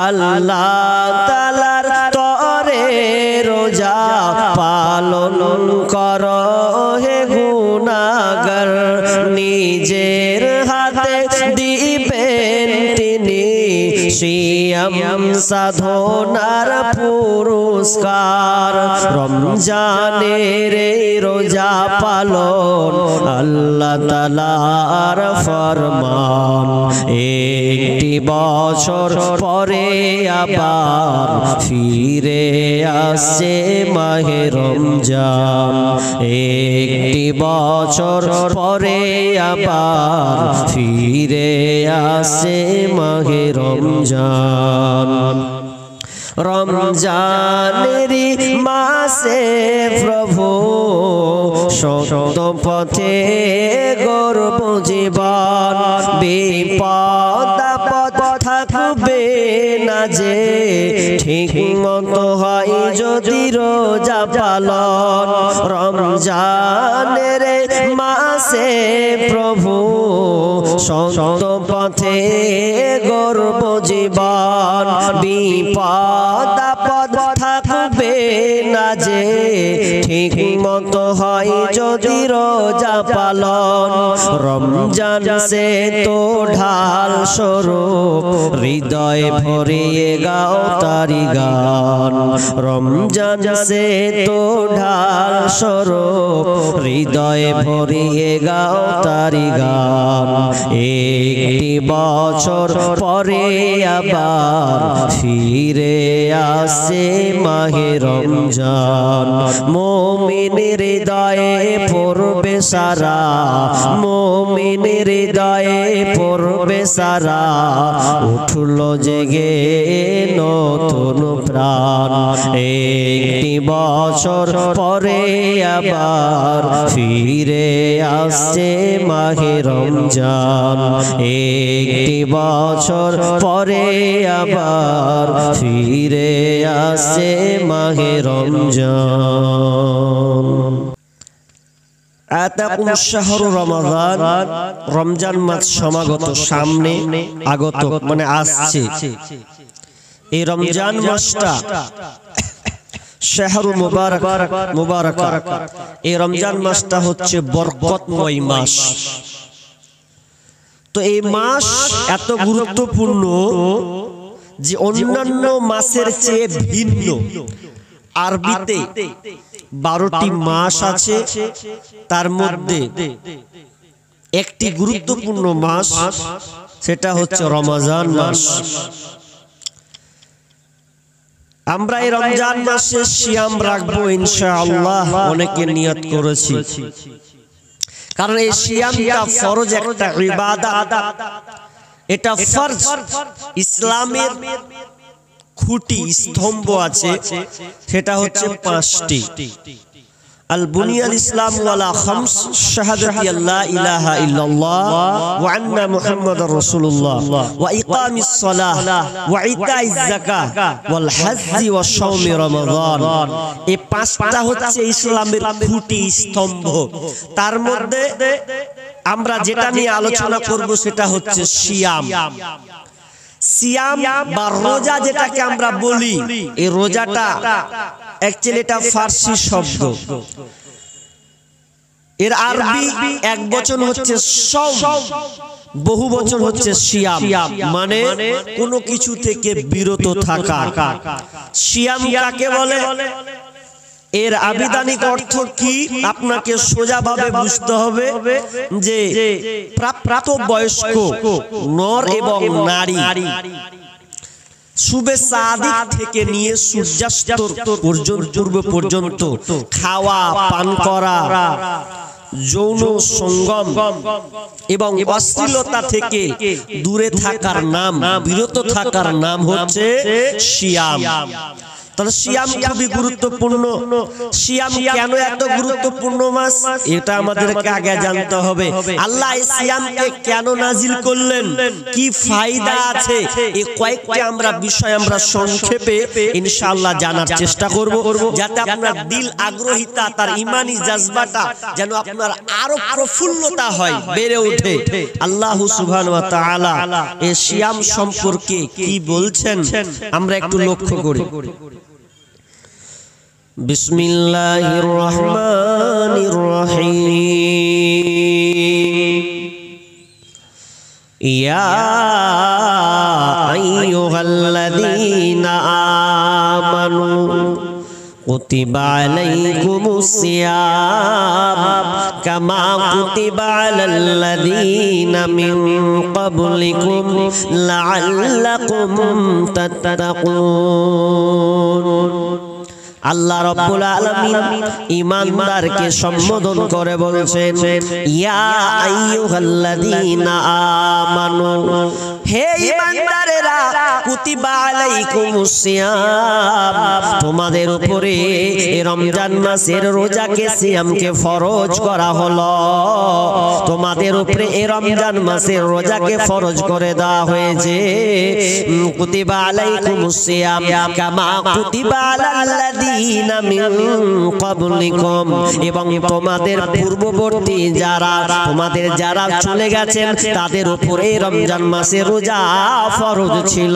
আল্লাহ তাআলার তরে রোজা পালন করো হে গুনাহগার, নিজের হাতে দিবেন তিনি সিয়াম সাধনার পুরস্কার। রমজানের রোজা পালন আল্লাহ তাআলার ফরমান, একটি বছর পরে আবার ফিরে আসছে মাহে রমজান, একটি বছর পরে আবার ফিরে আসছে মাহে রমজান। রমজানেরই মাসে প্রভু সত্য পথে গর্ব জীবন, বিপদ আপদ থাকবে না যে ঠিক মতো হয় যদি রোজা পালন। রমজানের মাসে প্রভু সত্য পথে গর্ব জীবন, বিপদ আপদ থাকবে না যে ঠিক মতো হয় যদি রোজা পালন। রমজান সে তো ঢাল স্বরূপ হৃদয় ভরিয়ে গাও তারি গান, রমজান সে তো ঢাল স্বরূপ হৃদয় ভরিয়ে গাও তারি গান। একটি বছর পরে আবার ফিরে আসে মাহে রমজান, মুমিন হৃদয়ে পড়বে সারা, মুমিন হৃদয়ে পড়বে সারা, উঠলো জেগে নতুন প্রাণ। একটি বছর পরে আবার ফিরে আসছে মাহে রমজান, একটি বছর পরে আবার ফিরে আসছে মাহে রমজান। আতাকুম শাহরু রমাদান, রমজান মাস সমাগত, সামনে আগত মানে আসছে। এই রমজান মাসটা শাহরু মুবারক, মুবারক, এই রমজান মাসটা হচ্ছে বরকতময় মাস। তো এই মাস এত গুরুত্বপূর্ণ যে অন্যান্য মাসের চেয়ে ভিন্ন। আরবিতে 12টি মাস আছে, তার মধ্যে একটি গুরুত্বপূর্ণ মাস, সেটা হচ্ছে রমজান মাস। আমরা এই রমজান মাসে সিয়াম রাখবো ইনশাআল্লাহ, অনেকে নিয়ত করেছি, কারণ এই সিয়ামটা ফরজ একটা ইবাদত, এটা ফরজ। ইসলামের খুঁটি স্তম্ভ আছে, সেটা হচ্ছে 5টি। আল বুনিয়াল ইসলাম ওয়ালা খামস, শাহাদাতি আল্লা ইলাহা ইল্লাল্লাহ ওয়া আন্না মুহাম্মাদার রাসূলুল্লাহ ওয়া ইকামিস সালাহ ওয়া ইতাইজ যাকাহ ওয়াল হজ্জি ওয়া শাওমি রমাদান। এই 5টা হচ্ছে ইসলামের খুঁটি স্তম্ভ। তার মধ্যে আমরা যেটা নিয়ে আলোচনা করব সেটা হচ্ছে সিয়াম। সিয়াম বা রোজা যেটাকে আমরা বলি, এই রোজাটা অ্যাকচুয়ালি এটা ফার্সি শব্দ, এর আরবি এক বচন হচ্ছে সওম, বহু বচন হচ্ছে সিয়াম, মানে কোনো কিছু থেকে বিরত থাকা। সিয়াম কাকে বলে, এর আবিধানিক অর্থ কি আপনাকে সোজাভাবে বুঝতে হবে যে প্রাপ্ত বয়স্ক নর এবং নারী সুবে সাদিক থেকে নিয়ে সূর্যাস্ত পূর্ব পর্যন্ত খাওয়া পান করা, যৌন সঙ্গম এবং অশ্লীলতা থেকে দূরে থাকার নাম, বিরত থাকার নাম হচ্ছে সিয়াম। তাহলে সিয়াম খুবই গুরুত্বপূর্ণ। সিয়াম কেন এত গুরুত্বপূর্ণ মাস, এটা আমাদেরকে আগে জানতে হবে। আল্লাহ এই সিয়ামকে কেন নাজিল করলেন, কি ফায়দা আছে, এই কয়েকটি আমরা বিষয় আমরা সংক্ষেপে ইনশাআল্লাহ জানার চেষ্টা করব, যাতে আপনার দিল আগ্রহিতা, তার ঈমানি জাজবাটা যেন আপনার আরো প্রফুল্লতা হয়, বেড়ে ওঠে। আল্লাহ সুবহানাহু ওয়া তাআলা এই সিয়াম সম্পর্কে কি বলছেন আমরা একটু লক্ষ্য করি। বিসমিল্লাহির রহমানির রহিম। ইয়া আইয়ুহাল্লাযীনা আমানু কুতিবা আলাইকুমুস সিয়াম কামা কুতিবা আলাল্লাযীনা মিন ক্বাবলিকুম লাআল্লাকুম তাত্তাকুন। আল্লাহ রাব্বুল আলামিন ঈমানদারকে সম্বোধন করে বলছেন, ইয়া আইয়ুহাল্লাযীনা আমানু, হে ঈমানদারেরা, কুতিবা আলাইকুমুস সিয়াম, তোমাদের উপরে রমজান মাসের রোজাকে, সিয়ামকে ফরজ করা হলো। তোমাদের উপরে এই রমজান মাসের রোজাকে ফরজ করে দেওয়া হয়েছে। কুতিবা আলাইকুমুস সিয়াম কামা কুতিবা আলাল্লাযীনা মিন ক্বাবলিকুম, এবং তোমাদের পূর্ববর্তী যারা, তোমাদের যারা চলে গেছেন তাদের উপরে রমজান মাসের রোজা ফরজ ছিল।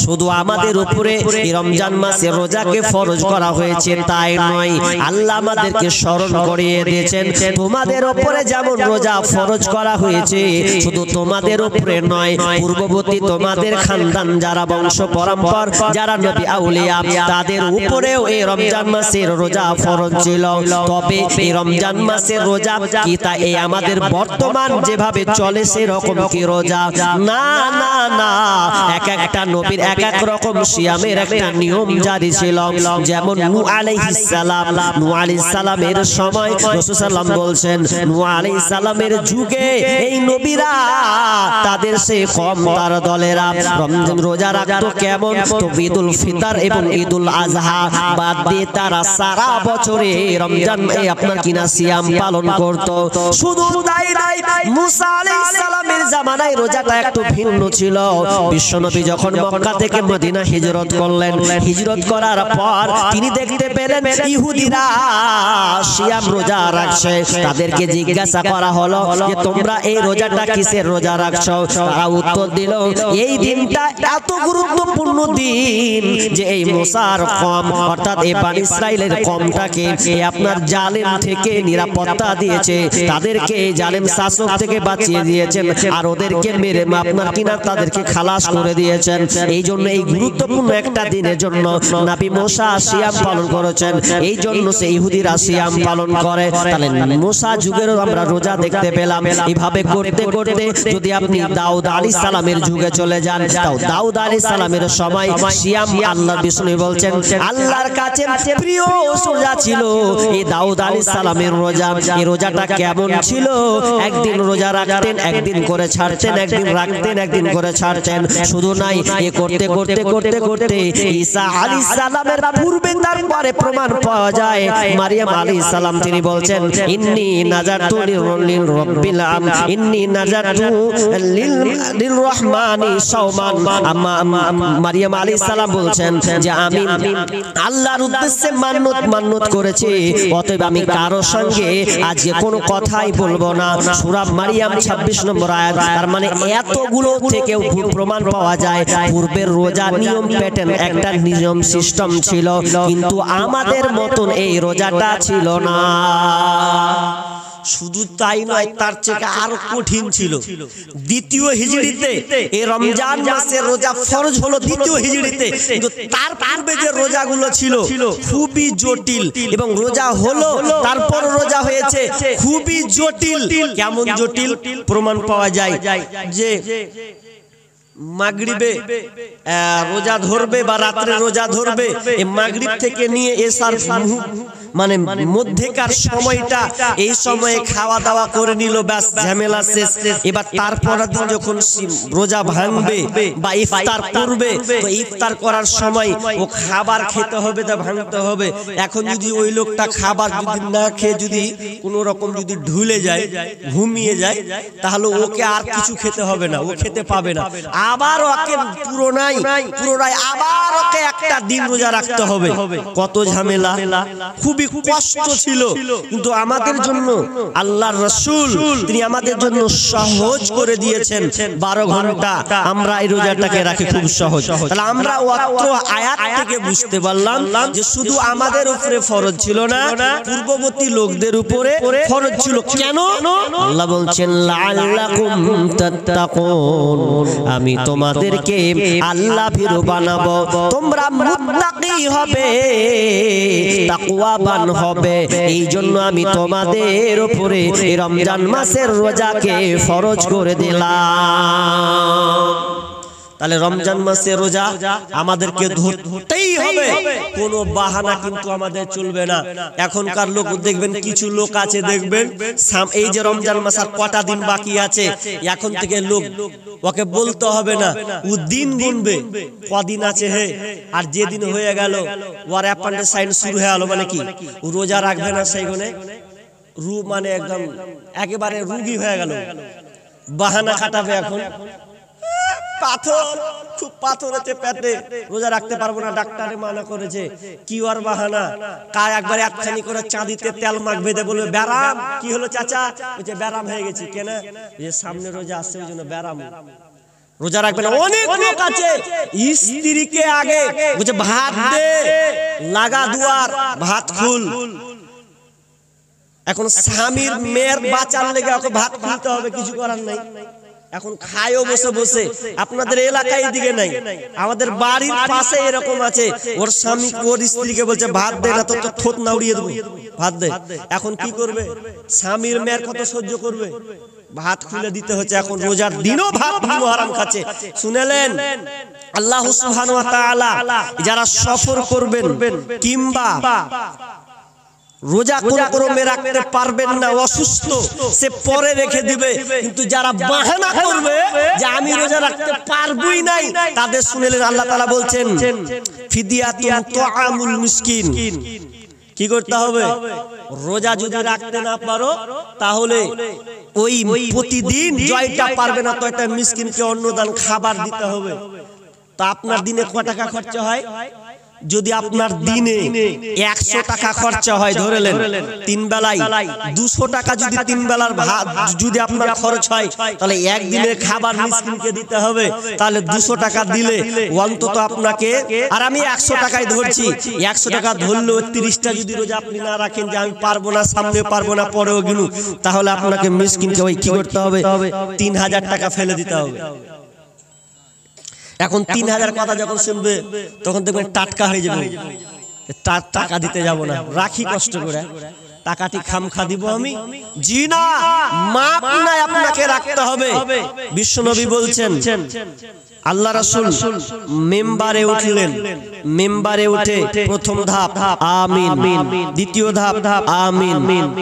শুধু আমাদের উপরে রমজান মাসের রোজাকে ফরজ করা হয়েছে তাই নয়, আল্লাহ আমাদেরকে স্মরণ করিয়ে দিয়েছেন, তোমাদের উপরে যেমন রোজা ফরজ করা হয়েছে, শুধু তোমাদের উপরে নয়, পূর্ববর্তী তোমাদের খানদান যারা, বংশ পরম্পর যারা নবী আউলিয়া, তাদের উপরেও এই রমজান মাসের রোজা ফরজ ছিল। তবে এই রমজান মাসের রোজা কি তা এই আমাদের বর্তমান যেভাবে চলে সেরকম কি রোজা? না না না, এক একটা নবীর এক এক রকম সিয়ামের একটা নিয়ম জারি ছিল। যেমন নূহ আলাইহিস সালাম, নূহ আলাইহিস সালামের সময় রাসূল সাল্লাল্লাহু আলাইহি বলছেন, নূহ আলাইহিস সালামের যুগে এই নবীরা, তাদের সে কম তার দলেরা রমজান রোজা রাখতো কেমন? তো ঈদুল ফিতর এবং ঈদুল আযহা বাদ দিয়ে তারা সারা বছরে রমজান আপনার কিনা সিয়াম পালন করত। শুধু তাই নয়, মুসা আলাইহিস সালামের জামানায় রোজাটা একটু ভিন্ন ছিল। বিশ্বনবী যখন মক্কা থেকে মদিনা হিজরত করলেন, হিজরত করার পর তিনি দেখতে পেলেন ইহুদিরা সিয়াম রোজা রাখছে। তাদেরকে জিজ্ঞাসা করা হলো যে তোমরা এই রোজাটা কিসের রোজা রাখছো? তারা উত্তর দিল, এই দিনটা এত গুরুত্বপূর্ণ দিন যে এই মুসার কওম, অর্থাৎ এই বনি ইসরাইলের কওমটাকে আপনার জালেম থেকে নিরাপত্তা দিয়েছে, তাদেরকে জালেম শাসক থেকে বাঁচিয়ে দিয়েছেন, আর ওদেরকে মেরে আপনার কিনা তাদেরকে খালাস করে দিয়েছেন। এই জন্য এই গুরুত্বপূর্ণ একটা দিনের জন্য নবী মুসা সিয়াম পালন করেছেন। এই জন্য সে ইহুদিরা সিয়াম পালন করে। তাহলে মুসা যুগেরও আমরা রোজা দেখতে পেলাম। এইভাবে করতে করতে যদি আপনি দাউদ আলাইহিস সালামের যুগে চলে যান, দাউদ আলাইহিস সালামের সময় সিয়াম, আল্লাহর বিষ্ণু বলছেন, আল্লাহর কাছে প্রিয় রোজা ছিল এই দাউদ আলাইহিস সালামের রোজা। এই রোজাটা কেমন ছিল? একদিন রোজা রাখতেন, একদিন করে ছাড়তেন, একদিন রাখতেন, একদিন করে ছাড়তেন। শুধু নাই, এ করতে করতে করতে করতে ঈসা আলাইহিস সালামের পূর্বে তারপরে প্রমাণ পাওয়া যায়, মারিয়াম আলাইহিস সালাম তিনি বলছেন, ইন্নী নাযারতু লির রাব্বিল আম, ইন্নী নাযারতু লির রহমানি সাওমান। মারিয়াম আলাইহিস সালাম বলছেন যে আমি আল্লাহর উদ্দেশ্যে মান্নত করেছি, অতএব আমি কারো সঙ্গে আজকে কোনো কথাই বলবো না। সূরা মারিয়াম 26 নম্বর আয়াত। তার মানে এতগুলো থেকেও প্রমাণ পাওয়া যায় পূর্বের রোজা নিয়ম প্যাটার্ন একটা নিয়ম সিস্টেম ছিল, কিন্তু আমাদের মতন এই রোজাটা ছিল না। শুধু তাই নয়, তার থেকে আরো কঠিন ছিল। দ্বিতীয় হিজরিতে এই রমজান মাসের রোজা ফরজ হলো দ্বিতীয় হিজরিতে, কিন্তু তার পূর্বে যে রোজাগুলো ছিল খুবই জটিল, এবং রোজা হলো তারপর রোজা হয়েছে খুবই জটিল। কেমন জটিল? প্রমাণ পাওয়া যায় যে মাগরিবে রোজা ধরবে বা রাত্রে রোজা ধরবে, এই মাগরিব থেকে নিয়ে এশার মানে মধ্যেকার সময়টা, এই সময়ে খাওয়া দাওয়া করে নিল, ব্যাস ঝামেলা শেষ। এবার তারপরের দিন যখন রোজা ভাঙবে বা ইফতার করবে, তো ইফতার করার সময় ও খাবার খেতে হবে, তা ভাঙতে হবে। এখন যদি ওই লোকটা খাবার যদি না খেয়ে যদি কোনো রকম যদি ঢুলে যায়, ঘুমিয়ে যায়, তাহলে ওকে আর কিছু খেতে হবে না, ও খেতে পাবে না। আবার ওকে পুরোনাই আবার ওকে একটা দিন রোজা রাখতে হবে। কত ঝামেলা, খুবই কষ্ট ছিল। কিন্তু আমাদের জন্য আল্লাহর রাসূল তিনি আমাদের জন্য সহজ করে দিয়েছেন। 12 ঘন্টা আমরা এই রোজাটাকে রাখি খুব সহজ। তাহলে আমরা অত আয়াত থেকে বুঝতে পারলাম যে শুধু আমাদের উপরে ফরজ ছিল না, পূর্ববর্তী লোকদের উপরে ফরজ ছিল। কেন? আল্লাহ বলছেন লাআল্লাকুম তাত্তাকুন, আমি তোমাদেরকে আল্লাহ ভীরু বানাবো, তোমরা মুত্তাকি হবে, তাকওয়াবান হবে। এই জন্য আমি তোমাদের উপরে এই রমজান মাসের রোজাকে ফরজ করে দিলাম। তাহলে রমজান মাসে রোজা আমাদেরকে ধরতেই হবে, কোনো বাহানা কিন্তু আমাদের চলবে না। এখনকার লোক দেখবেন, কিছু লোক আছে দেখবেন, এই যে রমজান মাস আর কটা দিন বাকি আছে, এখন থেকে লোক ওকে বলতে হবে না, ও দিন গুনবে কদিন আছে হে, আর যেদিন হয়ে গেল ওর অ্যাপেন্ডিসাইটিস শুরু হয়ে গেল, মানে কি ও রোজা রাখবে না, সেইখানে মানে একদম একেবারে রোগী হয়ে গেল, বাহানা খাটাবে। এখন পাথর, খুব পাথর আছে পেটে, রোজা রাখতে পারবো না, ডাক্তারে মানা করেছে, কি আর বাহানা। একবার একখানি করে চাঁদিতে তেল মাখ বেঁধে বলবে ব্যারাম। কি হলো চাচা? বলছে ব্যারাম হয়ে গেছি। কেন? যে সামনে রোজা আসছে, ওই জন্য ব্যারাম। রোজা রাখবে না। অনেক লোক আছে স্ত্রীকে আগে বলছে ভাত দে, লাগা দুয়ার, ভাত খুল। এখন স্বামীর মেয়ের বাঁচার লেগে ওকে ভাত খুলতে হবে, কিছু করার নাই। এখন খায়ও বসে বসে। আপনাদের এলাকায় দিকে নাই, আমাদের বাড়ির পাশে এরকম আছে, ওর স্বামী ওর স্ত্রীকে বলছে ভাত দে, না তো থোত না উড়িয়ে দেবো, ভাত দে। এখন কি করবে? স্বামীর মেয়ের কত সহ্য করবে? ভাত খুলে দিতে হচ্ছে। এখন রোজার দিনও ভাত হারাম খাচ্ছে। শুনেলেন, আল্লাহ সুবহানাহু ওয়া তাআলা যারা সফর করবেন কিংবা রোজা কোনক্রমে রাখতে পারবেন না, অসুস্থ, সে পরে রেখে দিবে। কিন্তু যারা বাহানা করবে যে আমি রোজা রাখতে পারবই নাই, তাদের শুনেলেন আল্লাহ তাআলা বলছেন ফিদিয়াতুন তুআমুল মিসকিন। কি করতে হবে? রোজা যদি রাখতে না পারো, তাহলে ওই প্রতিদিন জয়টা পারবে না, তো একটা মিসকিনকে অন্নদান খাবার দিতে হবে। তা আপনার দিনে কত টাকা খরচা হয়? যদি আপনার দিনে 100 টাকা খরচা হয়, ধরেলেন 3 বেলায় 200 টাকা যদি 3 বেলার ভাত যদি আপনার খরচ হয়, তাহলে একদিনের খাবার মিসকিনকে দিতে হবে। তাহলে 200 টাকা দিলে অন্তত আপনাকে, আর আমি 100 টাকায় ধরছি, 100 টাকা ধরলেও 30টা যদি রোজা আপনি না রাখেন যে আমি পারবো না, সামনে পারবো না, পরেও গিনু, তাহলে আপনাকে মিসকিনকে ওই কি করতে হবে? 3000 টাকা ফেলে দিতে হবে। এখন 3000 কথা যখন শুনবে, তখন দেখবেন টাটকা হয়ে যাবে, টাকা দিতে যাব না, রাখি কষ্ট করে, টাকাটি খামখা দিব আমি? জি না, মাপ নাই, আপনাকে রাখতে হবে। বিশ্বনবী বলছেন, আল্লাহ রাসূল মিম্বারে উঠলেন, মিম্বারে উঠে প্রথম ধাপ আমিন, দ্বিতীয় ধাপ আমিন,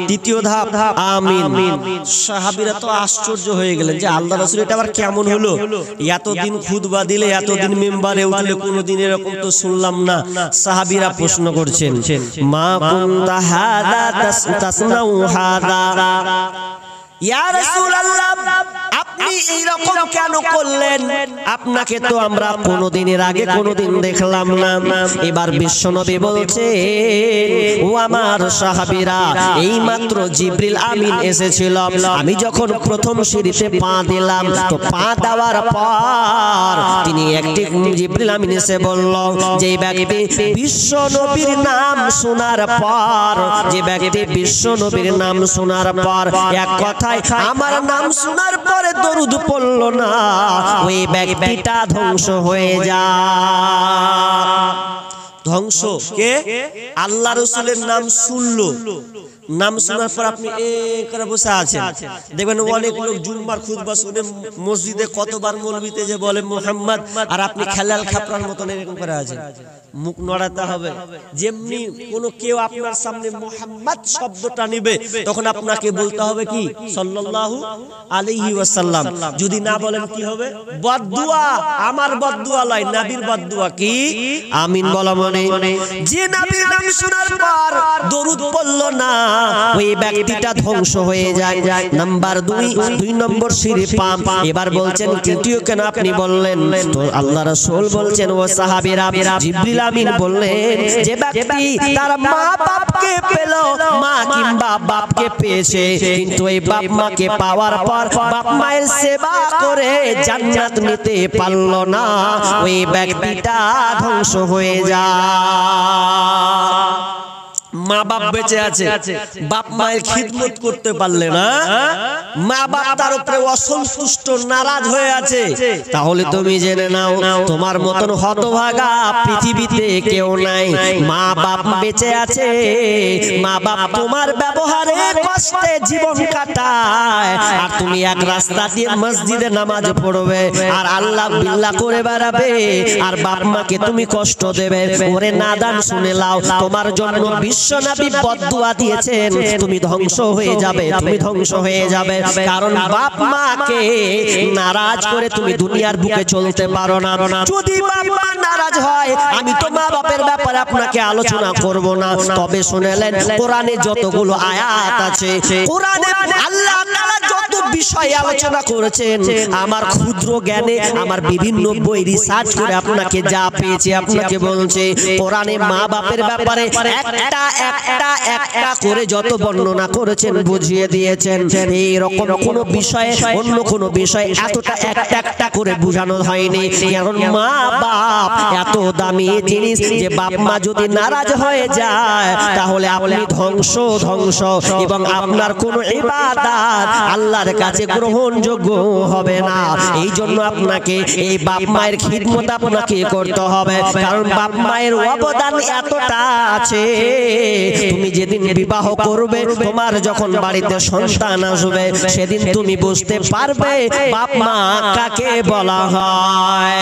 তৃতীয় ধাপ আমিন। সাহাবীরা তো আশ্চর্য হয়ে গেলেন যে আল্লাহ রাসূল এটা আবার কেমন হলো? এতদিন খুতবা দিলে, এতদিন মিম্বারে উঠলে, কোনোদিন এরকম তো শুনলাম না। সাহাবীরা প্রশ্ন করছেন, মা কুনতা হাদা তাসনাউ হাদা, ইয়া রাসূলুল্লাহ আপনি এই রকম কেন করলেন? আপনাকে তো আমরা কোনদিনের আগে কোনদিন দেখলাম না। এবার বিশ্বনবী বলছে, ও আমার সাহাবীরা, এই মাত্র জিবরিল আমিন এসেছিল। আমি যখন প্রথম সিঁড়িতে পা দিলাম, তো পা দেওয়ার পর তিনি একটি জিবরিল আমিন এসে বলল, যে ব্যক্তি বিশ্বনবীর নাম শোনার পর, যে ব্যক্তি বিশ্বনবীর নাম শোনার পর এক কথায় আমার নাম শোনার পরে দরুদ পড়ল না, ওই ব্যক্তিটা ধ্বংস হয়ে যায়। ধ্বংস কে? আল্লাহ রাসূলের নাম শুনলো, নাম শোনার পর আপনি করে বসে আছেন, দেখবেন অনেক লোক জুম্মার খুতবা শুনে মসজিদে কতবার মৌলবীতে যে বলে মুহাম্মদ, আর আপনি খেলাল খাপড়ার মতন এরকম করে আছেন। মুখ নড়াতে হবে। যেমনি কোনো কেউ আপনার সামনে মুহাম্মদ শব্দটা নিবে, তখন আপনাকে বলতে হবে কি সাল্লাল্লাহু আলাইহি ওয়াসাল্লাম। যদি না বলেন কি হবে? বদদুয়া। আমার বদদুয়া লয়, নবীর বদদুয়া কি? আমিন বলা মানে যে নবীর নাম শোনার পর দরুদ পড়লো না, ওই ব্যক্তিটা ধ্বংস হয়ে যায়। নাম্বার 2 নম্বর সিঁড়ি পাম। এবার বলছেন তৃতীয় কেন আপনি বললেন? তো আল্লাহ রাসূল বলছেন ও সাহাবীরা, জিবরিল আমিন বললেন যে ব্যক্তি তার মা বাপকে পেল, মা কিংবা বাপকে পেয়েছে, কিন্তু এই বাপ মাকে পাওয়ার পর বাপ মায়ের সেবা করে জান্নাত নিতে পারল না, ওই ব্যক্তিটা ধ্বংস হয়ে যায়। মা বাপ বেঁচে আছে, বাপ মায়ের খিদমত করতে পারলে না, মা বাপ তার উপরে অসন্তুষ্ট নারাজ হয়ে আছে, তাহলে তুমি জেনে নাও তোমার মতন হতভাগা পৃথিবীতে কেউ নাই। মা বাপ বেঁচে আছে, মা বাপ তোমার ব্যবহারে কষ্টে জীবন কাটায়, আর তুমি এক রাস্তা দিয়ে মসজিদে নামাজ পড়বে আর আল্লাহ বিল্লাহ করে বেড়াবে, আর বাপ মাকে তুমি কষ্ট দেবে। ওরে নাদান, শুনে লাও, তোমার জন্য বিশ্বনবী বদদুয়া দিয়েছেন, তুমি ধ্বংস হয়ে যাবে, তুমি ধ্বংস হয়ে যাবে। কারণ বাপ মাকে নারাজ করে তুমি দুনিয়ার বুকে চলতে পারো না। যদি বাপ মা নারাজ হয়, আমি তো মা বাপের ব্যাপারে আপনাকে আলোচনা করব না, তবে শুনেলেন কোরআনে যতগুলো আয়াত আছে, কোরআনে আল্লাহ তাআলা যত বিষয় আলোচনা করেছেন, আমার ক্ষুদ্র জ্ঞানে আমার বিভিন্ন বই রিসার্চ করে আপনাকে যা পেয়েছি আপনাকে বলছে। কোরআনে মা বাপের ব্যাপারে একটা করে যত বর্ণনা করেছেন, বুঝিয়ে দিয়েছেন। এইরকম কোন বিষয়ে অন্য কোন বিষয় এতটা একটা করে বোঝানো হয়নি। কারণ মা বাপ এত দামি জিনিস যে বাপ মা যদি নারাজ হয়ে যায়, তাহলে আপনি ধ্বংস, এবং আপনার কোন ইবাদত আল্লাহর কাছে গ্রহণযোগ্য হবে না। এই জন্য আপনাকে এই বাপ মায়ের খিদমত আপনাকে করতে হবে, কারণ বাপ মায়ের অবদান এতটা আছে। তুমি যেদিন বিবাহ করবে, তোমার যখন বাড়িতে সন্তান আসবে, সেদিন তুমি বুঝতে পারবে বাপ মা কাকে বলা হয়।